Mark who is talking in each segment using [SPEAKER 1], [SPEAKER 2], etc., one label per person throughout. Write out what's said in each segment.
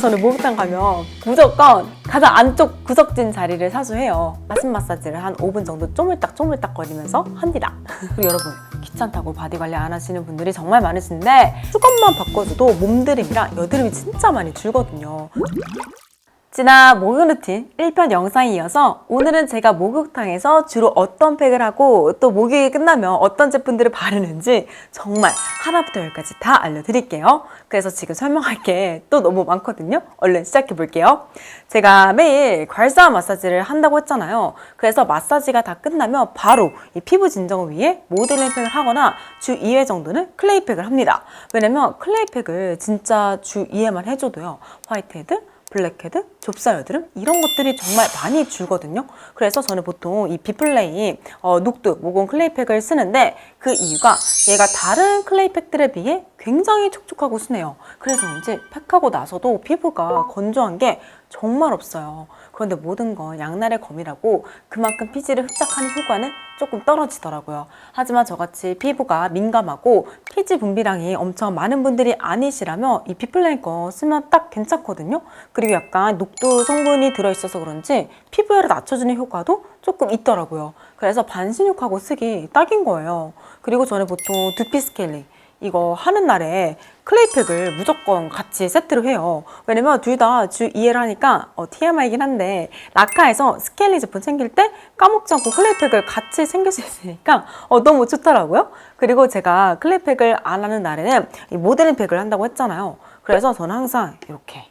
[SPEAKER 1] 저는 목욕탕 가면 무조건 가장 안쪽 구석진 자리를 사수해요. 가슴 마사지를 한 5분 정도 쪼물딱 거리면서 합니다. 그리고 여러분, 귀찮다고 바디 관리 안 하시는 분들이 정말 많으신데 수건만 바꿔줘도 몸드림이랑 여드름이 진짜 많이 줄거든요. 지난 목욕 루틴 1편 영상에 이어서 오늘은 제가 목욕탕에서 주로 어떤 팩을 하고 또 목욕이 끝나면 어떤 제품들을 바르는지 정말 하나부터 열까지 다 알려드릴게요. 그래서 지금 설명할 게 또 너무 많거든요. 얼른 시작해 볼게요. 제가 매일 괄사 마사지를 한다고 했잖아요. 그래서 마사지가 다 끝나면 바로 이 피부 진정을 위해 모델링 팩을 하거나 주 2회 정도는 클레이 팩을 합니다. 왜냐면 클레이 팩을 진짜 주 2회만 해줘도요. 화이트헤드, 블랙헤드, 좁쌀여드름 이런 것들이 정말 많이 줄거든요. 그래서 저는 보통 이 비플레이 녹두 모공 클레이팩을 쓰는데 그 이유가 얘가 다른 클레이팩들에 비해 굉장히 촉촉하고 순해요. 그래서 그런지 팩하고 나서도 피부가 건조한 게 정말 없어요. 그런데 모든 건 양날의 검이라고 그만큼 피지를 흡착하는 효과는 조금 떨어지더라고요. 하지만 저같이 피부가 민감하고 피지 분비량이 엄청 많은 분들이 아니시라면 이 비플레이 거 쓰면 딱 괜찮거든요. 그리고 약간 녹두 성분이 들어있어서 그런지 피부열을 낮춰주는 효과도 조금 있더라고요. 그래서 반신욕하고 쓰기 딱인 거예요. 그리고 저는 보통 두피 스케일링 이거 하는 날에 클레이팩을 무조건 같이 세트로 해요. 왜냐면 둘 다 주 2회를 하니까 TMI이긴 한데 라카에서 스케일링 제품 챙길 때 까먹지 않고 클레이팩을 같이 챙길 수 있으니까 너무 좋더라고요. 그리고 제가 클레이팩을 안 하는 날에는 이 모델링 팩을 한다고 했잖아요. 그래서 저는 항상 이렇게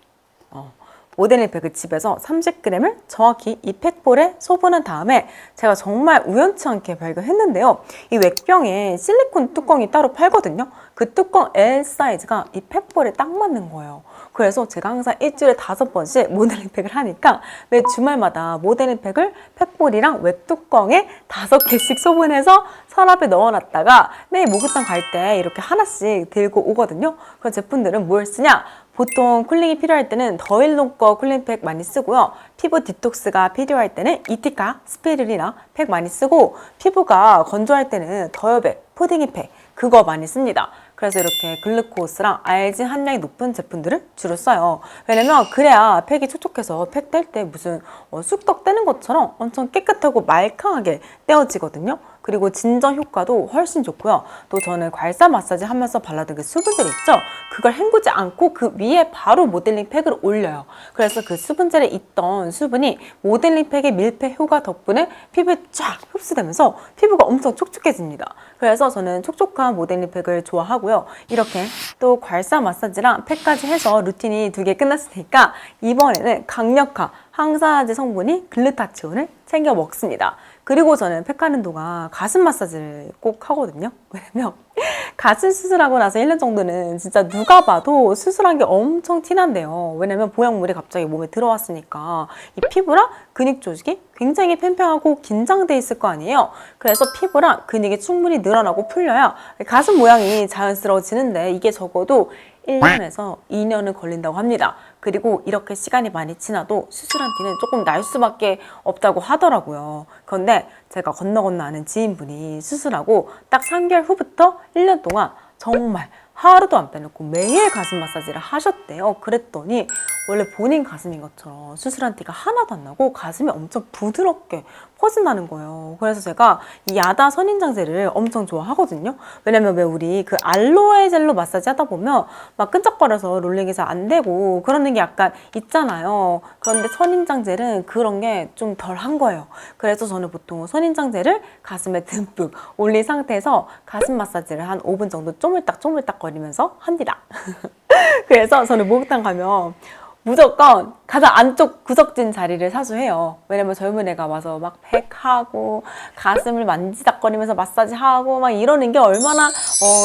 [SPEAKER 1] 모델링 팩을 집에서 30g을 정확히 이 팩볼에 소분한 다음에 제가 정말 우연치 않게 발견했는데요. 이 웩병에 실리콘 뚜껑이 따로 팔거든요. 그 뚜껑 L 사이즈가 이 팩볼에 딱 맞는 거예요. 그래서 제가 항상 일주일에 5번씩 모델링 팩을 하니까 매 주말마다 모델링 팩을 팩볼이랑 웩뚜껑에 5개씩 소분해서 서랍에 넣어놨다가 매일 목욕탕 갈 때 이렇게 하나씩 들고 오거든요. 그런 제품들은 뭘 쓰냐? 보통 쿨링이 필요할 때는 더일론 거 쿨링팩 많이 쓰고요. 피부 디톡스가 필요할 때는 이티카 스피루리나 팩 많이 쓰고 피부가 건조할 때는 더여백 푸딩이 팩 그거 많이 씁니다. 그래서 이렇게 글루코스랑 알진 함량이 높은 제품들을 주로 써요. 왜냐면 그래야 팩이 촉촉해서 팩 뗄 때 무슨 쑥떡 떼는 것처럼 엄청 깨끗하고 말캉하게 떼어지거든요. 그리고 진정 효과도 훨씬 좋고요. 또 저는 괄사 마사지 하면서 발라둔 그 수분젤 있죠? 그걸 헹구지 않고 그 위에 바로 모델링 팩을 올려요. 그래서 그 수분젤에 있던 수분이 모델링 팩의 밀폐 효과 덕분에 피부에 쫙 흡수되면서 피부가 엄청 촉촉해집니다. 그래서 저는 촉촉한 모델링 팩을 좋아하고요. 이렇게 또 괄사 마사지랑 팩까지 해서 루틴이 2개 끝났으니까 이번에는 강력한 항산화제 성분인 글루타치온을 챙겨 먹습니다. 그리고 저는 팩하는 동안 가슴 마사지를 꼭 하거든요. 왜냐면 가슴 수술하고 나서 1년 정도는 진짜 누가 봐도 수술한 게 엄청 티난대요. 왜냐면 보형물이 갑자기 몸에 들어왔으니까 이 피부랑 근육 조직이 굉장히 팽팽하고 긴장돼 있을 거 아니에요. 그래서 피부랑 근육이 충분히 늘어나고 풀려야 가슴 모양이 자연스러워지는데 이게 적어도 1년에서 2년은 걸린다고 합니다. 그리고 이렇게 시간이 많이 지나도 수술한 티는 조금 날 수밖에 없다고 하더라고요. 그런데 제가 건너 아는 지인분이 수술하고 딱 3개월 후부터 1년 동안 정말 하루도 안 빼놓고 매일 가슴 마사지를 하셨대요. 그랬더니 원래 본인 가슴인 것처럼 수술한 티가 하나도 안 나고 가슴이 엄청 부드럽게 퍼진다는 거예요. 그래서 제가 이 야다 선인장제를 엄청 좋아하거든요. 왜냐면 왜 우리 그 알로에 젤로 마사지 하다 보면 막 끈적거려서 롤링이 잘 안 되고 그러는 게 약간 있잖아요. 그런데 선인장젤은 그런 게 좀 덜 한 거예요. 그래서 저는 보통 선인장제를 가슴에 듬뿍 올린 상태에서 가슴 마사지를 한 5분 정도 쪼물딱 거리면서 합니다. 그래서 저는 목욕탕 가면 무조건 가장 안쪽 구석진 자리를 사수해요. 왜냐면 젊은 애가 와서 막 팩하고 가슴을 만지작거리면서 마사지하고 막 이러는 게 얼마나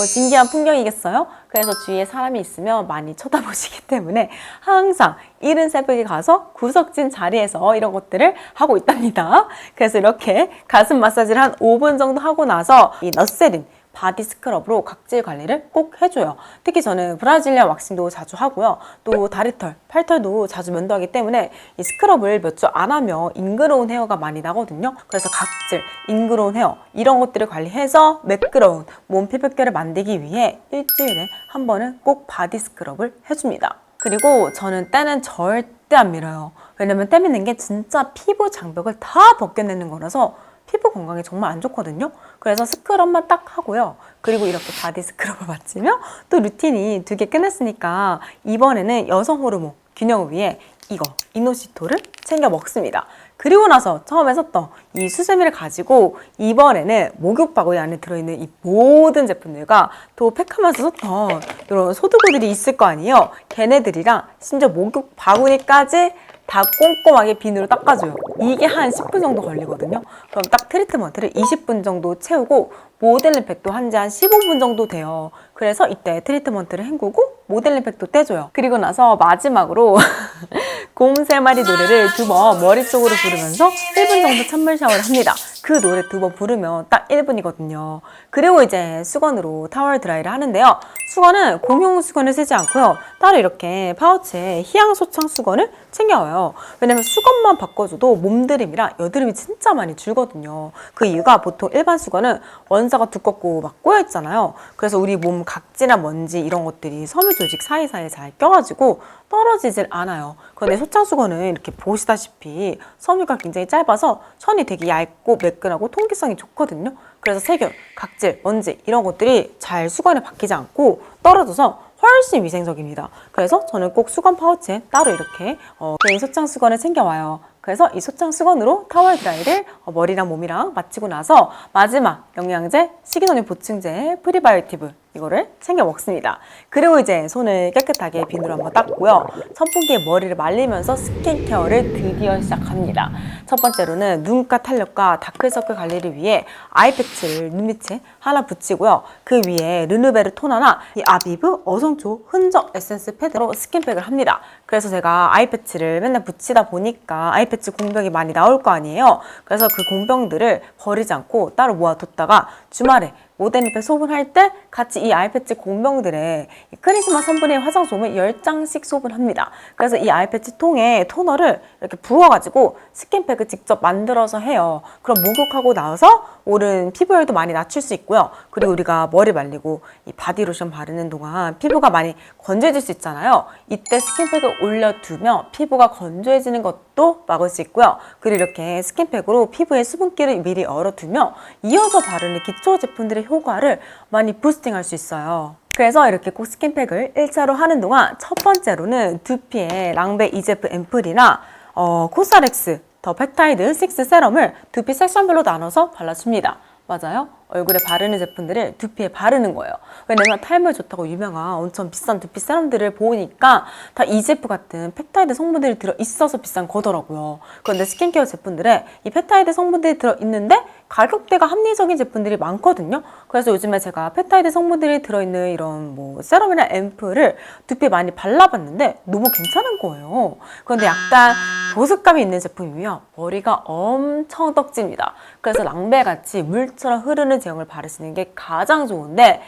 [SPEAKER 1] 신기한 풍경이겠어요? 그래서 주위에 사람이 있으면 많이 쳐다보시기 때문에 항상 이른 새벽에 가서 구석진 자리에서 이런 것들을 하고 있답니다. 그래서 이렇게 가슴 마사지를 한 5분 정도 하고 나서 이 너세린 바디 스크럽으로 각질 관리를 꼭 해줘요. 특히 저는 브라질리안 왁싱도 자주 하고요. 또 다리털, 팔털도 자주 면도하기 때문에 이 스크럽을 몇 주 안 하면 잉그러운 헤어가 많이 나거든요. 그래서 각질, 잉그러운 헤어 이런 것들을 관리해서 매끄러운 몸 피부결을 만들기 위해 일주일에 한 번은 꼭 바디 스크럽을 해줍니다. 그리고 저는 때는 절대 안 밀어요. 왜냐면 때 미는 게 진짜 피부 장벽을 다 벗겨내는 거라서 피부 건강에 정말 안 좋거든요. 그래서 스크럽만 딱 하고요. 그리고 이렇게 바디 스크럽을 마치며 또 루틴이 2개 끝냈으니까 이번에는 여성 호르몬 균형을 위해 이거 이노시토를 챙겨 먹습니다. 그리고 나서 처음에 썼던 이 수세미를 가지고 이번에는 목욕 바구니 안에 들어있는 이 모든 제품들과 또 팩하면서 썼던 이런 소두구들이 있을 거 아니에요. 걔네들이랑 심지어 목욕 바구니까지 다 꼼꼼하게 비누로 닦아줘요. 이게 한 10분 정도 걸리거든요. 그럼 딱 트리트먼트를 20분 정도 채우고 모델링 팩도 한 지 한 15분 정도 돼요. 그래서 이때 트리트먼트를 헹구고 모델링 팩도 떼줘요. 그리고 나서 마지막으로 곰 3마리 노래를 2번 머릿속으로 부르면서 1분 정도 찬물 샤워를 합니다. 그 노래 2번 부르면 딱 1분이거든요. 그리고 이제 수건으로 타월 드라이를 하는데요. 수건은 공용 수건을 쓰지 않고요. 따로 이렇게 파우치에 희양소창 수건을 챙겨와요. 왜냐면 수건만 바꿔줘도 몸드림이랑 여드름이 진짜 많이 줄거든요. 그 이유가 보통 일반 수건은 원사가 두껍고 막 꼬여있잖아요. 그래서 우리 몸 각지나 먼지 이런 것들이 섬유 조직 사이사이에 잘 껴가지고 떨어지질 않아요. 그런데 소창 수건은 이렇게 보시다시피 섬유가 굉장히 짧아서 천이 되게 얇고 매끈하고 통기성이 좋거든요. 그래서 세균, 각질, 먼지 이런 것들이 잘 수건에 박히지 않고 떨어져서 훨씬 위생적입니다. 그래서 저는 꼭 수건 파우치에 따로 이렇게 개인 소창 수건을 챙겨와요. 그래서 이 소창 수건으로 타월 드라이를 머리랑 몸이랑 마치고 나서 마지막 영양제, 식이섬유 보충제, 프리바이오티브 이거를 챙겨 먹습니다. 그리고 이제 손을 깨끗하게 비누로 한번 닦고요. 선풍기에 머리를 말리면서 스킨케어를 드디어 시작합니다. 첫 번째로는 눈가 탄력과 다크서클 관리를 위해 아이패치를 눈 밑에 하나 붙이고요. 그 위에 르누베르 토너나 이 아비브 어성초 흔적 에센스 패드로 스킨팩을 합니다. 그래서 제가 아이패치를 맨날 붙이다 보니까 아이패치 공병이 많이 나올 거 아니에요. 그래서 그 공병들을 버리지 않고 따로 모아뒀다가 주말에 모델링팩 소분할 때 같이 이 아이패치 공병들에 크리스마스 선분의 화장솜을 10장씩 소분합니다. 그래서 이 아이패치 통에 토너를 이렇게 부어가지고 스킨팩을 직접 만들어서 해요. 그럼 목욕하고 나서 오른 피부열도 많이 낮출 수 있고요. 그리고 우리가 머리 말리고 이 바디로션 바르는 동안 피부가 많이 건조해질 수 있잖아요. 이때 스킨팩을 올려두면 피부가 건조해지는 것도 막을 수 있고요. 그리고 이렇게 스킨팩으로 피부에 수분기를 미리 얼어두면 이어서 바르는 기초 제품들의 효과를 많이 부스팅할 수 있어요. 그래서 이렇게 꼭 스킨팩을 1차로 하는 동안 첫 번째로는 두피에 랑베 이제프 앰플이나 코스알엑스 더 펩타이드 6 세럼을 두피 섹션별로 나눠서 발라줍니다. 맞아요. 얼굴에 바르는 제품들을 두피에 바르는 거예요. 왜냐면 탈모에 좋다고 유명한 엄청 비싼 두피 세럼들을 보니까 다 이제프 같은 펩타이드 성분들이 들어있어서 비싼 거더라고요. 그런데 스킨케어 제품들에 이 펩타이드 성분들이 들어있는데 가격대가 합리적인 제품들이 많거든요. 그래서 요즘에 제가 펩타이드 성분들이 들어있는 이런 뭐 세럼이나 앰플을 두피에 많이 발라봤는데 너무 괜찮은 거예요. 그런데 약간 보습감이 있는 제품이면 머리가 엄청 떡집니다. 그래서 랑베같이 물처럼 흐르는 제형을 바르시는 게 가장 좋은데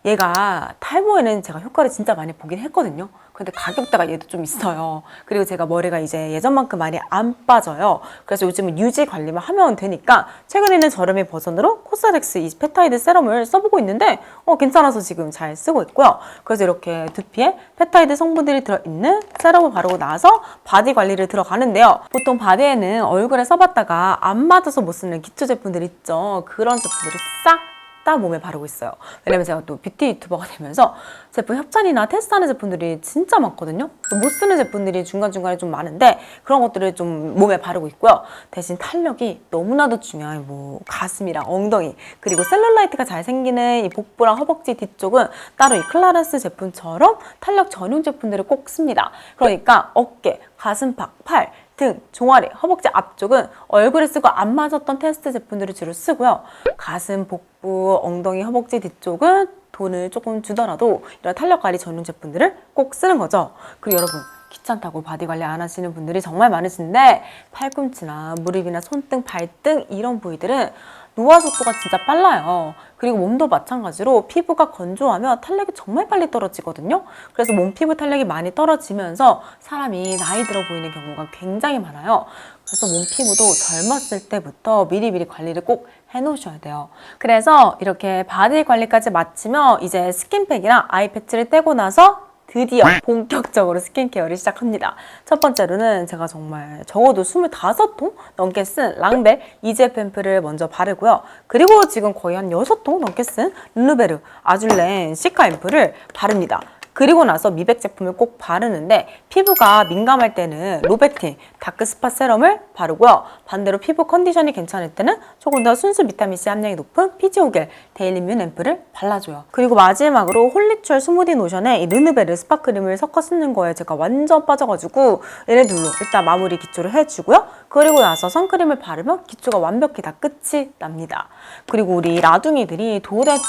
[SPEAKER 1] 얘가 탈모에는 제가 효과를 진짜 많이 보긴 했거든요. 근데 가격대가 얘도 좀 있어요. 그리고 제가 머리가 이제 예전만큼 많이 안 빠져요. 그래서 요즘은 유지 관리만 하면 되니까 최근에는 저렴이 버전으로 코스알엑스 이 펩타이드 세럼을 써보고 있는데 괜찮아서 지금 잘 쓰고 있고요. 그래서 이렇게 두피에 펩타이드 성분들이 들어있는 세럼을 바르고 나서 바디 관리를 들어가는데요. 보통 바디에는 얼굴에 써봤다가 안 맞아서 못 쓰는 기초 제품들 있죠. 그런 제품들을 싹 다 몸에 바르고 있어요. 왜냐면 제가 또 뷰티 유튜버가 되면서 제품 협찬이나 테스트하는 제품들이 진짜 많거든요. 못 쓰는 제품들이 중간중간에 좀 많은데 그런 것들을 좀 몸에 바르고 있고요. 대신 탄력이 너무나도 중요한 뭐 가슴이랑 엉덩이 그리고 셀룰라이트가 잘 생기는 이 복부랑 허벅지 뒤쪽은 따로 이 클라렌스 제품처럼 탄력 전용 제품들을 꼭 씁니다. 그러니까 어깨, 가슴팍, 팔 등, 종아리, 허벅지 앞쪽은 얼굴에 쓰고 안 맞았던 테스트 제품들을 주로 쓰고요. 가슴, 복부, 엉덩이, 허벅지 뒤쪽은 돈을 조금 주더라도 이런 탄력 관리 전용 제품들을 꼭 쓰는 거죠. 그리고 여러분 귀찮다고 바디 관리 안 하시는 분들이 정말 많으신데 팔꿈치나 무릎이나 손등, 발등 이런 부위들은 노화 속도가 진짜 빨라요. 그리고 몸도 마찬가지로 피부가 건조하면 탄력이 정말 빨리 떨어지거든요. 그래서 몸 피부 탄력이 많이 떨어지면서 사람이 나이 들어 보이는 경우가 굉장히 많아요. 그래서 몸 피부도 젊었을 때부터 미리미리 관리를 꼭 해놓으셔야 돼요. 그래서 이렇게 바디 관리까지 마치면 이제 스킨팩이랑 아이패치를 떼고 나서 드디어 본격적으로 스킨케어를 시작합니다. 첫 번째로는 제가 정말 적어도 25통 넘게 쓴 랑벨 이젤 앰플을 먼저 바르고요. 그리고 지금 거의 한 6통 넘게 쓴 르누베르 아줄렌 시카 앰플을 바릅니다. 그리고 나서 미백 제품을 꼭 바르는데 피부가 민감할 때는 로베틴 다크 스팟 세럼을 바르고요. 반대로 피부 컨디션이 괜찮을 때는 조금 더 순수 비타민C 함량이 높은 피지오겔 데일리 뮨 앰플을 발라줘요. 그리고 마지막으로 홀리추얼 스무디 노션에 이 르누베르 스파크림을 섞어 쓰는 거에 제가 완전 빠져가지고 얘네들로 일단 마무리 기초를 해주고요. 그리고 나서 선크림을 바르면 기초가 완벽히 다 끝이 납니다. 그리고 우리 라둥이들이 도대체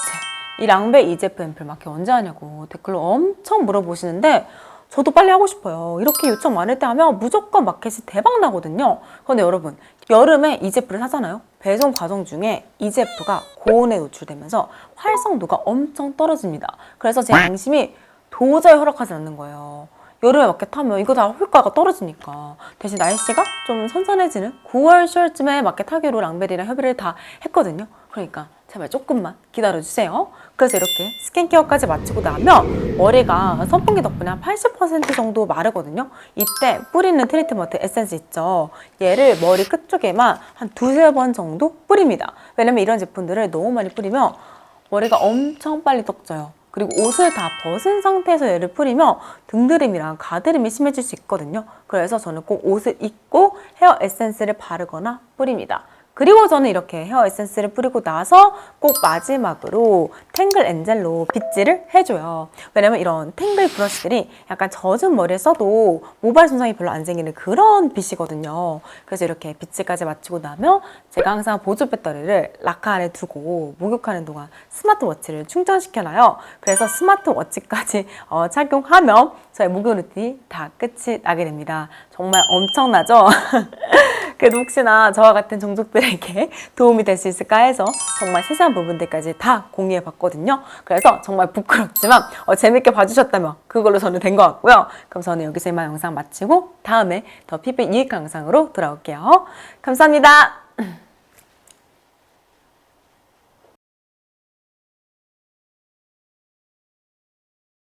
[SPEAKER 1] 이 랑벨 이젤프 앰플 마켓 언제 하냐고 댓글로 엄청 물어보시는데 저도 빨리 하고 싶어요. 이렇게 요청 많을 때 하면 무조건 마켓이 대박 나거든요. 그런데 여러분 여름에 이젤프를 사잖아요. 배송 과정 중에 이젤프가 고온에 노출되면서 활성도가 엄청 떨어집니다. 그래서 제 양심이 도저히 허락하지 않는 거예요. 여름에 마켓 하면 이거 다 효과가 떨어지니까 대신 날씨가 좀 선선해지는 9월, 10월쯤에 마켓 하기로 랑벨이랑 협의를 다 했거든요. 그러니까 제발 조금만 기다려주세요. 그래서 이렇게 스킨케어까지 마치고 나면 머리가 선풍기 덕분에 한 80% 정도 마르거든요. 이때 뿌리는 트리트먼트 에센스 있죠. 얘를 머리 끝쪽에만 한 2~3번 정도 뿌립니다. 왜냐면 이런 제품들을 너무 많이 뿌리면 머리가 엄청 빨리 떡져요. 그리고 옷을 다 벗은 상태에서 얘를 뿌리면 등드림이랑 가드림이 심해질 수 있거든요. 그래서 저는 꼭 옷을 입고 헤어 에센스를 바르거나 뿌립니다. 그리고 저는 이렇게 헤어 에센스를 뿌리고 나서 꼭 마지막으로 탱글 엔젤로 빗질을 해줘요. 왜냐면 이런 탱글 브러쉬들이 약간 젖은 머리에 써도 모발 손상이 별로 안 생기는 그런 빗이거든요. 그래서 이렇게 빗질까지 마치고 나면 제가 항상 보조 배터리를 라카 안에 두고 목욕하는 동안 스마트워치를 충전시켜놔요. 그래서 스마트워치까지 착용하면 저의 목욕 루틴이 다 끝이 나게 됩니다. 정말 엄청나죠? 그래도 혹시나 저와 같은 종족들에게 도움이 될 수 있을까 해서 정말 세세한 부분들까지 다 공유해 봤거든요. 그래서 정말 부끄럽지만 재밌게 봐주셨다면 그걸로 저는 된 것 같고요. 그럼 저는 여기서 이만 영상 마치고 다음에 더 피부 유익한 영상으로 돌아올게요. 감사합니다.